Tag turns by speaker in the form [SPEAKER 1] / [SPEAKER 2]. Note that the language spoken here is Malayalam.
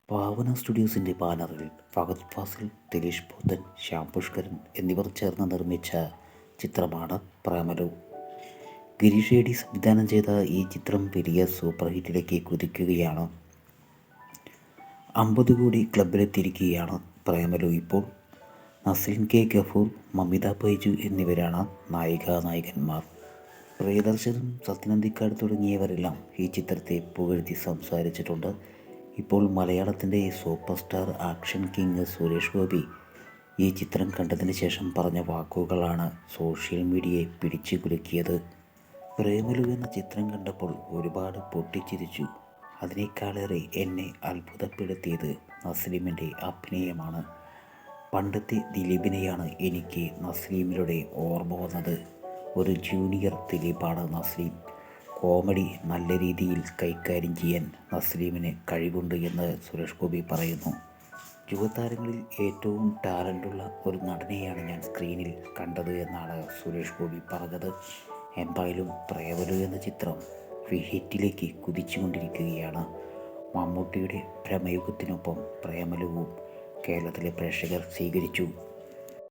[SPEAKER 1] പാവന സ്റ്റുഡിയോസിൻ്റെ ബാനറിൽ ഫഹദ് ഫാസിൽ, ദിലീഷ് പോത്തൻ, ശ്യാം പുഷ്കരൻ എന്നിവർ ചേർന്ന് നിർമ്മിച്ച ചിത്രമാണ് പ്രേമലു. ഗിരീഷ് ഏടി സംവിധാനം ചെയ്ത ഈ ചിത്രം വലിയ സൂപ്പർ ഹിറ്റിലേക്ക് കുതിക്കുകയാണ്. 50 കോടി ക്ലബിലെത്തിയിരിക്കുകയാണ് പ്രേമലു ഇപ്പോൾ. നസ്ലിൻ കെ ഗഫൂർ, മമിത ബൈജു എന്നിവരാണ് നായികാനായകന്മാർ. പ്രിയദർശനും സത്യനന്ദിക്കാട് തുടങ്ങിയവരെല്ലാം ഈ ചിത്രത്തെ പുകഴ്ത്തി സംസാരിച്ചിട്ടുണ്ട്. ഇപ്പോൾ മലയാളത്തിൻ്റെ super star action king Suresh Gopi ഈ ചിത്രം കണ്ടതിന് ശേഷം പറഞ്ഞ വാക്കുകളാണ് സോഷ്യൽ മീഡിയയെ പിടിച്ചു കുലുക്കിയത്. പ്രേമലു എന്ന ചിത്രം കണ്ടപ്പോൾ ഒരുപാട് പൊട്ടിച്ചിരിച്ചു. അതിനേക്കാളേറെ എന്നെ അത്ഭുതപ്പെടുത്തിയത് നസ്ലിമിൻ്റെ അഭിനയമാണ്. പണ്ടത്തെ ദിലീപിനെയാണ് എനിക്ക് നസ്ലിമിലൂടെ ഓർമ്മ വന്നത്. ഒരു ജൂനിയർ ദിലീപാണ് നസ്ലിം. കോമഡി നല്ല രീതിയിൽ കൈകാര്യം ചെയ്യാൻ നസ്ലിമിന് കഴിവുണ്ട് എന്ന് സുരേഷ് ഗോപി പറയുന്നു. യുവതാരങ്ങളിൽ ഏറ്റവും ടാലൻ്റുള്ള ഒരു നടനെയാണ് ഞാൻ സ്ക്രീനിൽ കണ്ടത് എന്നാണ് സുരേഷ് ഗോപി പറഞ്ഞത്. എന്തായാലും പ്രേമലു എന്ന ചിത്രം ഹിറ്റിലേക്ക് കുതിച്ചുകൊണ്ടിരിക്കുകയാണ്. മമ്മൂട്ടിയുടെ പ്രമേയുഗത്തിനൊപ്പം പ്രേമലുവും കേരളത്തിലെ പ്രേക്ഷകർ സ്വീകരിച്ചു.